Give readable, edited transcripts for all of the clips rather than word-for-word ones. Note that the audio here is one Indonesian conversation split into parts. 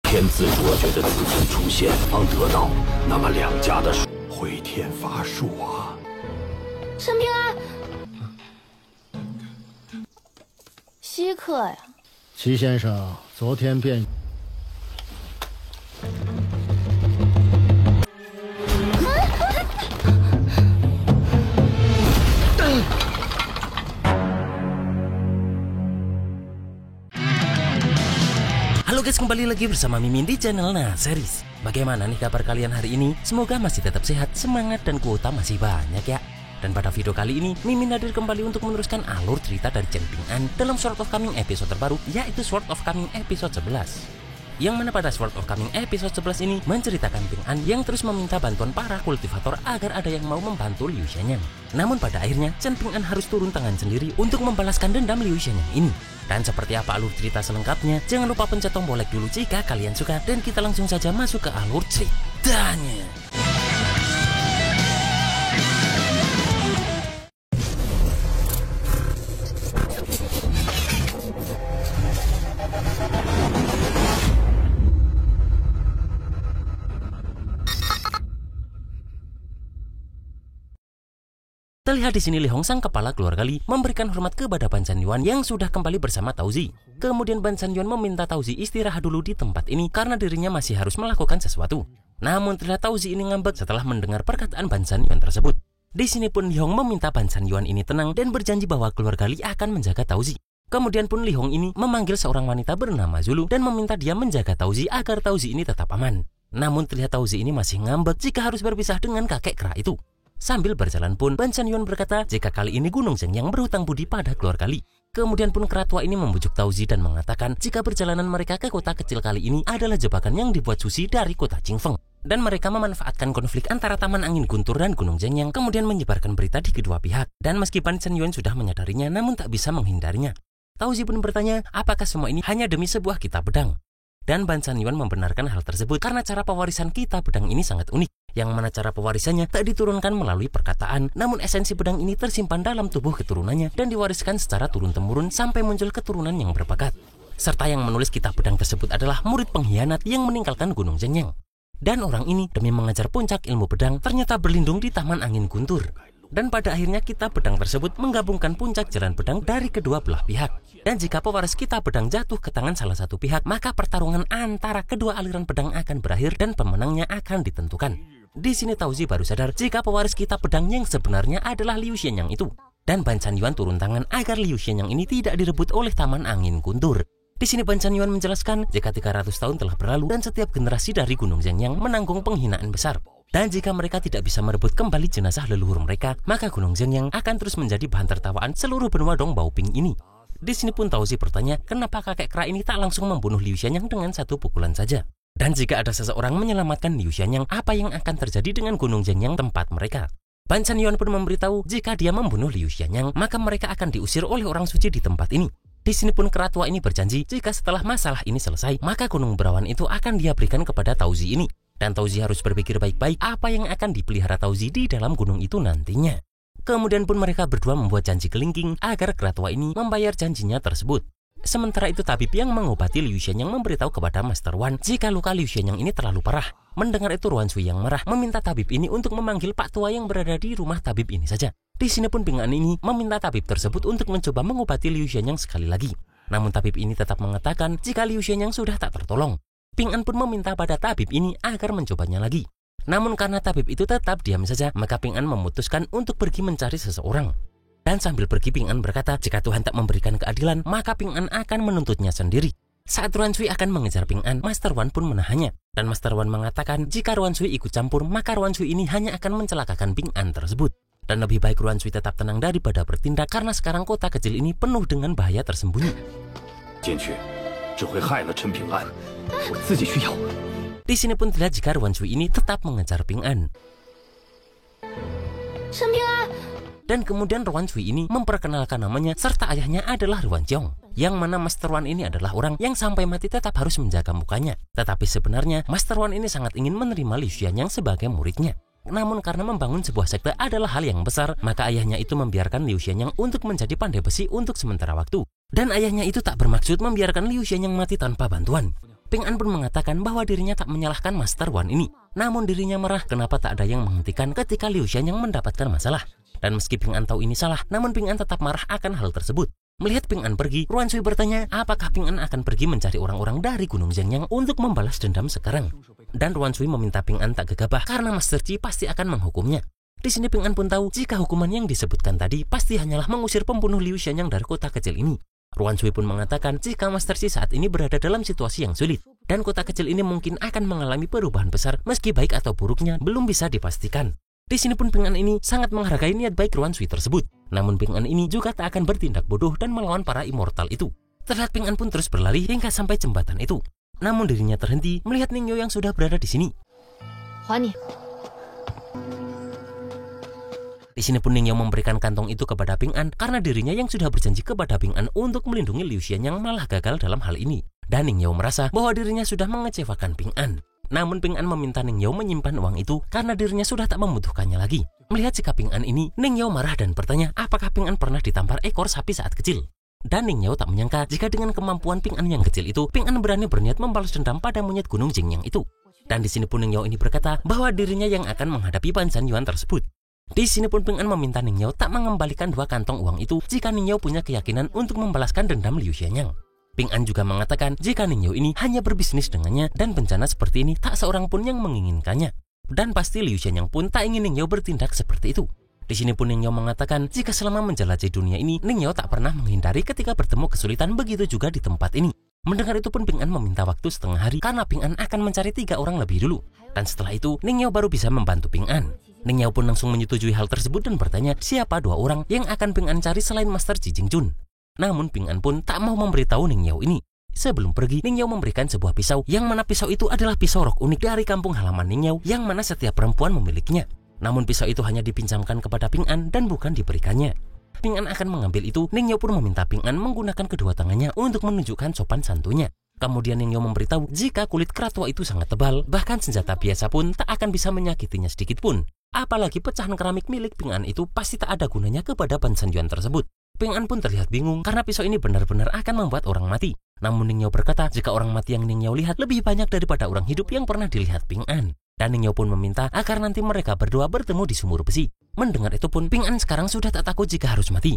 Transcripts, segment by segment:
天自卓绝的子孙出现，方得到那么两家的回天乏术啊！陈平安，稀客呀！齐先生昨天便。Halo guys, kembali lagi bersama Mimin di channel Series. Bagaimana nih kabar kalian hari ini? Semoga masih tetap sehat, semangat, dan kuota masih banyak ya. Dan pada video kali ini, Mimin hadir kembali untuk meneruskan alur cerita dari Chen Ping'an dalam Sword of Coming episode terbaru, yaitu Sword of Coming episode 11. Yang mana pada Sword of Coming episode 11 ini menceritakan Ping'an yang terus meminta bantuan para kultivator agar ada yang mau membantu Liu Xianyang. Namun pada akhirnya Chen Ping'an harus turun tangan sendiri untuk membalaskan dendam Liu Xianyang ini. Dan seperti apa alur cerita selengkapnya, jangan lupa pencet tombol like dulu jika kalian suka. Dan kita langsung saja masuk ke alur ceritanya. Terlihat di sini Li Hong sang kepala keluarga Li memberikan hormat kepada Ban Zhanyuan yang sudah kembali bersama Tao Zi. Kemudian Ban Zhanyuan meminta Tao Zi istirahat dulu di tempat ini karena dirinya masih harus melakukan sesuatu. Namun terlihat Tao Zi ini ngambek setelah mendengar perkataan Ban Zhanyuan tersebut. Di sini pun Li Hong meminta Ban Zhanyuan ini tenang dan berjanji bahwa keluarga Li akan menjaga Tao Zi. Kemudian pun Li Hong ini memanggil seorang wanita bernama Zulu dan meminta dia menjaga Tao Zi agar Tao Zi ini tetap aman. Namun terlihat Tao Zi ini masih ngambek jika harus berpisah dengan kakek kera itu. Sambil berjalan pun, Ban Zhanyuan berkata jika kali ini Gunung Zhengyang berhutang budi pada keluarga Li. Kemudian pun kera tua ini membujuk Tao Zi dan mengatakan jika perjalanan mereka ke kota kecil kali ini adalah jebakan yang dibuat Susi dari kota Qingfeng. Dan mereka memanfaatkan konflik antara Taman Angin Guntur dan Gunung Zhengyang, kemudian menyebarkan berita di kedua pihak. Dan meski Ban Zhanyuan sudah menyadarinya, namun tak bisa menghindarinya. Tao Zi pun bertanya, apakah semua ini hanya demi sebuah kitab pedang? Dan Ban Zhanyuan membenarkan hal tersebut karena cara pewarisan kitab pedang ini sangat unik. Yang mana cara pewarisannya tak diturunkan melalui perkataan, namun esensi pedang ini tersimpan dalam tubuh keturunannya dan diwariskan secara turun-temurun sampai muncul keturunan yang berbakat. Serta yang menulis kitab pedang tersebut adalah murid pengkhianat yang meninggalkan Gunung Zhengyang. Dan orang ini demi mengajar puncak ilmu pedang ternyata berlindung di Taman Angin Guntur. Dan pada akhirnya kitab pedang tersebut menggabungkan puncak jalan pedang dari kedua belah pihak. Dan jika pewaris kitab pedang jatuh ke tangan salah satu pihak, maka pertarungan antara kedua aliran pedang akan berakhir dan pemenangnya akan ditentukan. Di sini Tao Zi baru sadar jika pewaris kitab pedang yang sebenarnya adalah Liu Xianyang itu. Dan Ban Zhanyuan turun tangan agar Liu Xianyang ini tidak direbut oleh Taman Angin Guntur. Di sini Ban Zhanyuan menjelaskan jika 300 tahun telah berlalu dan setiap generasi dari Gunung Zhengyang menanggung penghinaan besar. Dan jika mereka tidak bisa merebut kembali jenazah leluhur mereka, maka Gunung Zhengyang akan terus menjadi bahan tertawaan seluruh benua Dong Baoping ini. Di sini pun Tao Zi bertanya, kenapa kakek kera ini tak langsung membunuh Liu Xianyang dengan satu pukulan saja? Dan jika ada seseorang menyelamatkan Liu Xianyang, apa yang akan terjadi dengan Gunung Zhengyang tempat mereka? Ban Zhanyuan pun memberitahu, jika dia membunuh Liu Xianyang, maka mereka akan diusir oleh orang suci di tempat ini. Di sini pun kera tua ini berjanji, jika setelah masalah ini selesai, maka gunung berawan itu akan dia berikan kepada Tao Zi ini. Dan Tao Zi harus berpikir baik-baik apa yang akan dipelihara Tao Zi di dalam gunung itu nantinya. Kemudian pun mereka berdua membuat janji kelingking agar kera tua ini membayar janjinya tersebut. Sementara itu tabib yang mengobati Liu Xianyang memberitahu kepada Master Wan jika luka Liu Xianyang ini terlalu parah. Mendengar itu Ruan Sui yang marah meminta tabib ini untuk memanggil Pak Tua yang berada di rumah tabib ini saja. Di sini pun Ping'an ini meminta tabib tersebut untuk mencoba mengobati Liu Xianyang sekali lagi. Namun tabib ini tetap mengatakan jika Liu Xianyang sudah tak tertolong. Ping'an pun meminta pada tabib ini agar mencobanya lagi. Namun karena tabib itu tetap diam saja, maka Ping'an memutuskan untuk pergi mencari seseorang. Dan sambil pergi Ping'an berkata, jika Tuhan tak memberikan keadilan, maka Ping'an akan menuntutnya sendiri. Saat Ruan Sui akan mengejar Ping'an, Master Wan pun menahannya. Dan Master Wan mengatakan, jika Ruan Sui ikut campur, maka Ruan Sui ini hanya akan mencelakakan Ping'an tersebut. Dan lebih baik Ruan Sui tetap tenang daripada bertindak, karena sekarang kota kecil ini penuh dengan bahaya tersembunyi. Di sini pun terlihat jika Ruan Sui ini tetap mengejar Ping'an. Dan kemudian Ruan Sui ini memperkenalkan namanya serta ayahnya adalah Ruan Jiong. Yang mana Master Wan ini adalah orang yang sampai mati tetap harus menjaga mukanya. Tetapi sebenarnya Master Wan ini sangat ingin menerima Liu Xianyang sebagai muridnya. Namun karena membangun sebuah sekte adalah hal yang besar, maka ayahnya itu membiarkan Liu Xianyang untuk menjadi pandai besi untuk sementara waktu. Dan ayahnya itu tak bermaksud membiarkan Liu Xianyang mati tanpa bantuan. Ping An pun mengatakan bahwa dirinya tak menyalahkan Master Wan ini. Namun dirinya marah kenapa tak ada yang menghentikan ketika Liu Xianyang mendapatkan masalah. Dan meski Ping An tahu ini salah, namun Ping An tetap marah akan hal tersebut. Melihat Ping An pergi, Ruan Sui bertanya apakah Ping An akan pergi mencari orang-orang dari Gunung Zhengyang untuk membalas dendam sekarang. Dan Ruan Sui meminta Ping An tak gegabah karena Master Qi pasti akan menghukumnya. Di sini Ping An pun tahu jika hukuman yang disebutkan tadi pasti hanyalah mengusir pembunuh Liu Xianyang dari kota kecil ini. Ruan Sui pun mengatakan jika Master Qi saat ini berada dalam situasi yang sulit dan kota kecil ini mungkin akan mengalami perubahan besar meski baik atau buruknya belum bisa dipastikan. Di sini pun Ping An ini sangat menghargai niat baik Ruan Sui tersebut. Namun Ping An ini juga tak akan bertindak bodoh dan melawan para immortal itu. Terlihat Ping An pun terus berlari hingga sampai jembatan itu. Namun dirinya terhenti melihat Ningyo yang sudah berada di sini. Huani. Di sini pun Ningyo memberikan kantong itu kepada Ping An karena dirinya yang sudah berjanji kepada Ping An untuk melindungi Liu Xianyang malah gagal dalam hal ini. Dan Ningyo merasa bahwa dirinya sudah mengecewakan Ping An. Namun Ping An meminta Ningyo menyimpan uang itu karena dirinya sudah tak membutuhkannya lagi. Melihat sikap Ping An ini, Ningyo marah dan bertanya apakah Ping An pernah ditampar ekor sapi saat kecil. Dan Ningyo tak menyangka jika dengan kemampuan Ping An yang kecil itu, Ping An berani berniat membalas dendam pada monyet Gunung Zhengyang itu. Dan di sini pun Ningyo ini berkata bahwa dirinya yang akan menghadapi Ban Zhan Yuan tersebut. Di sini pun Ping An meminta Ningyo tak mengembalikan 2 kantong uang itu jika Ningyo punya keyakinan untuk membalaskan dendam Liu Xianyang. Ping An juga mengatakan jika Ningyo ini hanya berbisnis dengannya dan bencana seperti ini tak seorang pun yang menginginkannya. Dan pasti Liu Xianyang pun tak ingin Ningyo bertindak seperti itu. Di sini pun Ningyo mengatakan jika selama menjelajahi dunia ini, Ningyo tak pernah menghindari ketika bertemu kesulitan, begitu juga di tempat ini. Mendengar itu pun Ping An meminta waktu setengah hari karena Ping An akan mencari 3 orang lebih dulu. Dan setelah itu, Ningyo baru bisa membantu Ping An. Ningyo pun langsung menyetujui hal tersebut dan bertanya siapa 2 orang yang akan Ping An cari selain Master Qi Jingjun. Namun Ping An pun tak mau memberitahu Ningyo ini. Sebelum pergi, Ningyo memberikan sebuah pisau yang mana pisau itu adalah pisau rok unik dari kampung halaman Ningyo yang mana setiap perempuan memilikinya. Namun pisau itu hanya dipinjamkan kepada Ping An dan bukan diberikannya. Ping An akan mengambil itu, Ningyo pun meminta Ping An menggunakan kedua tangannya untuk menunjukkan sopan santunnya. Kemudian Ningyo memberitahu jika kulit keratua itu sangat tebal, bahkan senjata biasa pun tak akan bisa menyakitinya sedikit pun. Apalagi pecahan keramik milik Ping An itu pasti tak ada gunanya kepada Ban Zhan Yuan tersebut. Ping An pun terlihat bingung karena pisau ini benar-benar akan membuat orang mati. Namun Ningyo berkata jika orang mati yang Ningyo lihat lebih banyak daripada orang hidup yang pernah dilihat Ping An. Dan Ningyo pun meminta agar nanti mereka berdua bertemu di sumur besi. Mendengar itu pun Ping An sekarang sudah tak takut jika harus mati.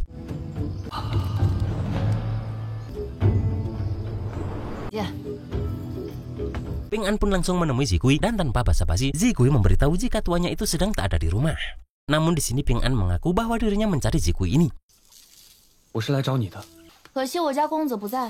Ya. Ping An pun langsung menemui Zigui dan tanpa basa-basi, Zigui memberitahu jika tuannya itu sedang tak ada di rumah. Namun di sini Ping An mengaku bahwa dirinya mencari Zigui ini. 我是来找你的。可惜我家公子不在。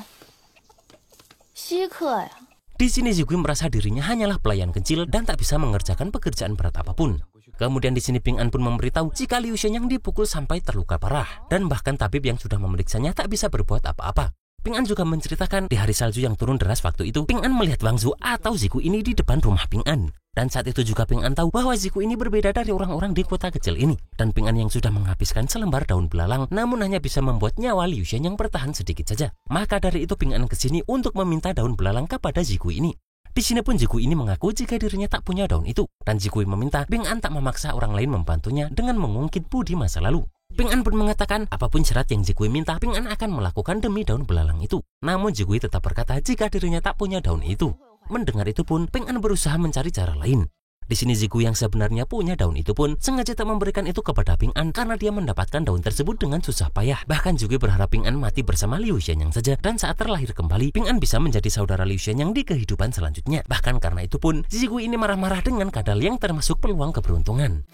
稀客呀。 Di sini Zigui merasa dirinya hanyalah pelayan kecil dan tak bisa mengerjakan pekerjaan berat apapun. Kemudian di sini Ping An pun memberitahu jika Liu Xianyang dipukul sampai terluka parah dan bahkan tabib yang sudah memeriksanya tak bisa berbuat apa-apa. Ping An juga menceritakan di hari salju yang turun deras waktu itu, Ping An melihat Wang Zu atau Zigui ini di depan rumah Ping An. Dan saat itu juga Ping An tahu bahwa Zigui ini berbeda dari orang-orang di kota kecil ini. Dan Ping An yang sudah menghabiskan selembar daun belalang namun hanya bisa membuat nyawa Liu Xianyang bertahan sedikit saja. Maka dari itu Ping An kesini untuk meminta daun belalang kepada Zigui ini. Di sini pun Zigui ini mengaku jika dirinya tak punya daun itu. Dan Zigui meminta Ping An tak memaksa orang lain membantunya dengan mengungkit budi masa lalu. Ping An pun mengatakan apapun syarat yang Zigui minta Ping An akan melakukan demi daun belalang itu. Namun Zigui tetap berkata jika dirinya tak punya daun itu. Mendengar itu pun Ping An berusaha mencari cara lain. Di sini Zigui yang sebenarnya punya daun itu pun sengaja tak memberikan itu kepada Ping An karena dia mendapatkan daun tersebut dengan susah payah. Bahkan Zigui berharap Ping An mati bersama Liu Xianyang saja dan saat terlahir kembali Ping An bisa menjadi saudara Liu Xianyang di kehidupan selanjutnya. Bahkan karena itu pun Zigui ini marah-marah dengan kadal yang termasuk peluang keberuntungan.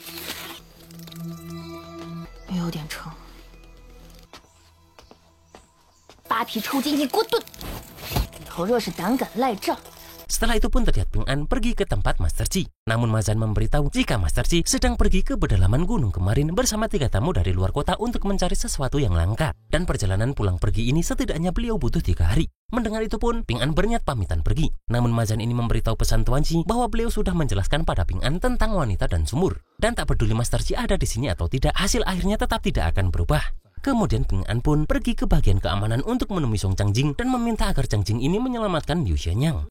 有点撑。扒皮抽筋，一锅炖。里头若是胆敢赖账。 Setelah itu pun terlihat Ping An pergi ke tempat Master Qi. Namun Ma Zhan memberitahu jika Master Qi sedang pergi ke pedalaman gunung kemarin bersama 3 tamu dari luar kota untuk mencari sesuatu yang langka. Dan perjalanan pulang pergi ini setidaknya beliau butuh 3 hari. Mendengar itu pun Ping An berniat pamitan pergi. Namun Ma Zhan ini memberitahu pesan Tuan Qi bahwa beliau sudah menjelaskan pada Ping An tentang wanita dan sumur. Dan tak peduli Master Qi ada di sini atau tidak, hasil akhirnya tetap tidak akan berubah. Kemudian Ping An pun pergi ke bagian keamanan untuk menemui Song Changjing dan meminta agar Changjing ini menyelamatkan Liu Xianyang.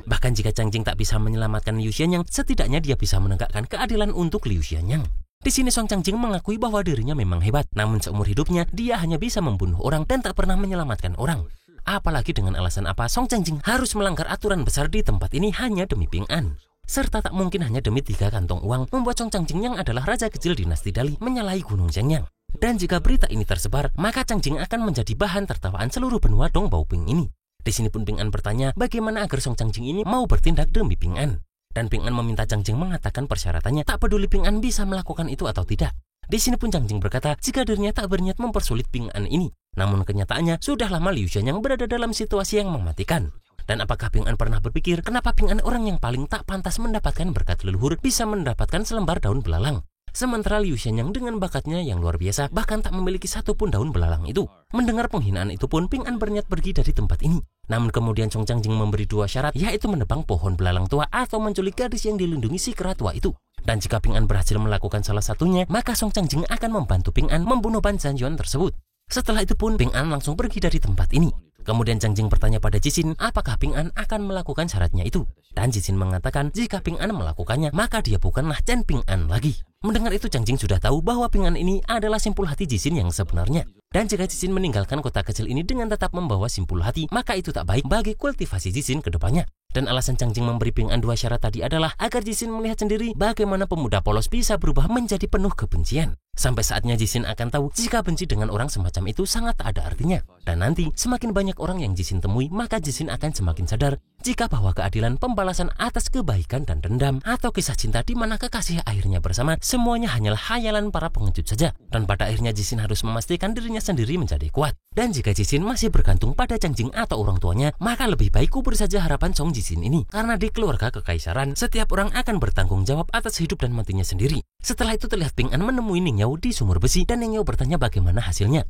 Bahkan jika Changjing tak bisa menyelamatkan Liu Xianyang, setidaknya dia bisa menegakkan keadilan untuk Liu Xianyang. Di sini Song Changjing mengakui bahwa dirinya memang hebat, namun seumur hidupnya dia hanya bisa membunuh orang dan tak pernah menyelamatkan orang. Apalagi dengan alasan apa Song Changjing harus melanggar aturan besar di tempat ini hanya demi Ping An. Serta tak mungkin hanya demi 3 kantong uang membuat Song Changjing yang adalah raja kecil dinasti Dali menyalahi Gunung Zhengyang. Dan jika berita ini tersebar, maka Changjing akan menjadi bahan tertawaan seluruh benua Dong Baoping ini. Di sini pun Ping An bertanya bagaimana agar Song Changjing ini mau bertindak demi Ping An. Dan Ping An meminta Changjing mengatakan persyaratannya, tak peduli Ping An bisa melakukan itu atau tidak. Di sini pun Changjing berkata jika dirinya tak berniat mempersulit Ping An ini. Namun kenyataannya sudah lama Liu Xianyang berada dalam situasi yang mematikan. Dan apakah Ping An pernah berpikir kenapa Ping An orang yang paling tak pantas mendapatkan berkat leluhur bisa mendapatkan selembar daun belalang? Sementara Liu Xianyang dengan bakatnya yang luar biasa bahkan tak memiliki satupun daun belalang itu. Mendengar penghinaan itu pun Ping An berniat pergi dari tempat ini. Namun kemudian Song Changjing memberi 2 syarat, yaitu menebang pohon belalang tua atau menculik gadis yang dilindungi si kera tua itu. Dan jika Ping An berhasil melakukan salah satunya, maka Song Changjing akan membantu Ping An membunuh Ban Zhangyuan tersebut. Setelah itu pun Ping An langsung pergi dari tempat ini. Kemudian Changjing bertanya pada Jixin apakah Ping An akan melakukan syaratnya itu. Dan Jixin mengatakan jika Ping An melakukannya maka dia bukanlah Chen Ping An lagi. Mendengar itu Changjing sudah tahu bahwa Ping An ini adalah simpul hati Jixin yang sebenarnya. Dan jika Jixin meninggalkan kota kecil ini dengan tetap membawa simpul hati, maka itu tak baik bagi kultivasi Jixin ke depannya. Dan alasan Changjing memberi Ping An 2 syarat tadi adalah agar Jixin melihat sendiri bagaimana pemuda polos bisa berubah menjadi penuh kebencian. Sampai saatnya Jixin akan tahu jika benci dengan orang semacam itu sangat tak ada artinya. Dan nanti semakin banyak orang yang Jixin temui, maka Jixin akan semakin sadar jika bahwa keadilan, pembalasan atas kebaikan dan dendam, atau kisah cinta di mana kekasih akhirnya bersama, semuanya hanyalah khayalan para pengecut saja. Dan pada akhirnya Jixin harus memastikan dirinya sendiri menjadi kuat. Dan jika Jixin masih bergantung pada Changjing atau orang tuanya, maka lebih baik kubur saja harapan Song Jixin ini. Karena di keluarga kekaisaran, setiap orang akan bertanggung jawab atas hidup dan matinya sendiri. Setelah itu terlihat Ping An menemui Ning Yao di sumur besi dan Ning Yao bertanya bagaimana hasilnya.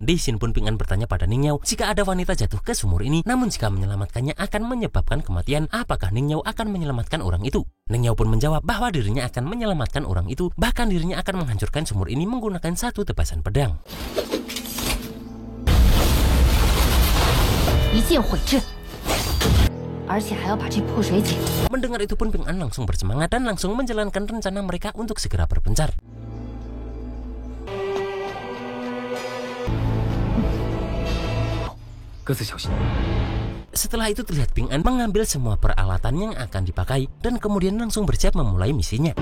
Di sini pun Ping An bertanya pada Ning Yao jika ada wanita jatuh ke sumur ini, namun jika menyelamatkannya akan menyebabkan kematian, apakah Ning Yao akan menyelamatkan orang itu? Ning Yao pun menjawab bahwa dirinya akan menyelamatkan orang itu, bahkan dirinya akan menghancurkan sumur ini menggunakan 1 tebasan pedang. Mendengar itu pun Ping An langsung bersemangat dan langsung menjalankan rencana mereka untuk segera berpencar. Setelah itu terlihat Ping An mengambil semua peralatan yang akan dipakai dan kemudian langsung bersiap memulai misinya.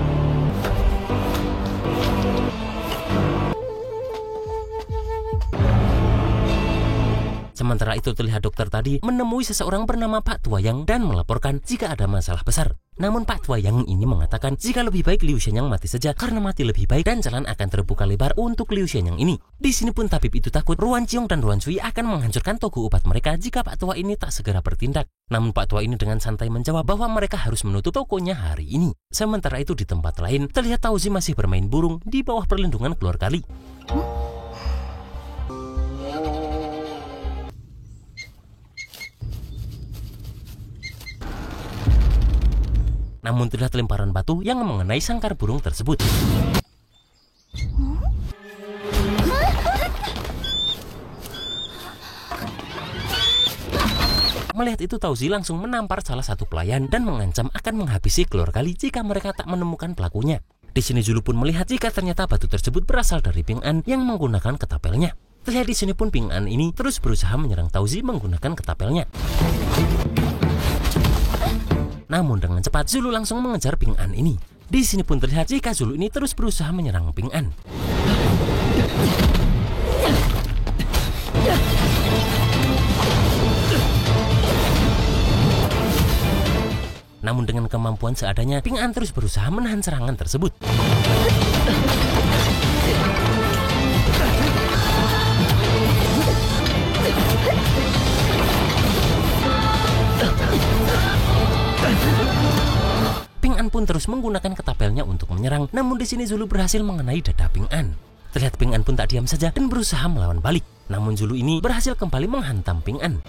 Sementara itu terlihat dokter tadi menemui seseorang bernama Pak Tuayang dan melaporkan jika ada masalah besar. Namun Pak Tuayang ini mengatakan jika lebih baik Liu Xianyang mati saja karena mati lebih baik dan jalan akan terbuka lebar untuk Liu Xianyang ini. Di sini pun tabib itu takut Ruan Qiong dan Ruan Sui akan menghancurkan toko obat mereka jika Pak Tua ini tak segera bertindak. Namun Pak Tua ini dengan santai menjawab bahwa mereka harus menutup tokonya hari ini. Sementara itu di tempat lain terlihat Tauzi masih bermain burung di bawah perlindungan keluarga Li. Namun terlihat lemparan batu yang mengenai sangkar burung tersebut. Melihat itu Tauzi langsung menampar salah satu pelayan dan mengancam akan menghabisi keluarga Li jika mereka tak menemukan pelakunya. Di sini Zulu pun melihat jika ternyata batu tersebut berasal dari Ping An yang menggunakan ketapelnya. Terlihat di sini pun Ping An ini terus berusaha menyerang Tauzi menggunakan ketapelnya. Namun dengan cepat Zulu langsung mengejar Ping An ini. Di sini pun terlihat jika Zulu ini terus berusaha menyerang Ping An. Namun dengan kemampuan seadanya, Ping An terus berusaha menahan serangan tersebut. Ping An pun terus menggunakan ketapelnya untuk menyerang, namun di sini Zulu berhasil mengenai dada Ping An. Terlihat Ping An pun tak diam saja dan berusaha melawan balik. Namun Zulu ini berhasil kembali menghantam Ping An.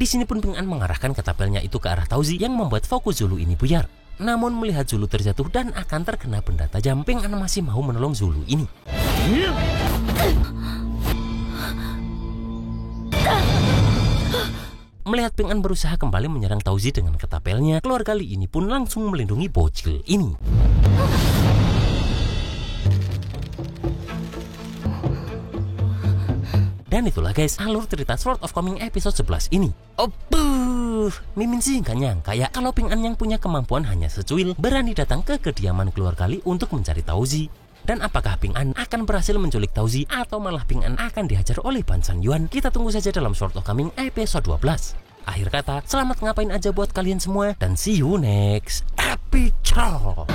Di sini pun Ping An mengarahkan ketapelnya itu ke arah Tauzi yang membuat fokus Zulu ini buyar. Namun melihat Zulu terjatuh dan akan terkena benda tajam, Ping An masih mau menolong Zulu ini. Melihat Ping An berusaha kembali menyerang Tauzi dengan ketapelnya, keluarga Li ini pun langsung melindungi bocil ini. Dan itulah guys, alur cerita Sword of Coming episode 11 ini. Mimin sih nggak nyangka ya kalau Ping An yang punya kemampuan hanya secuil berani datang ke kediaman keluarga Li untuk mencari Tauzi. Dan apakah Ping An akan berhasil menculik Tauzi atau malah Ping An akan dihajar oleh Ban San Yuan? Kita tunggu saja dalam Sword of Coming episode 12. Akhir kata, selamat ngapain aja buat kalian semua dan see you next episode.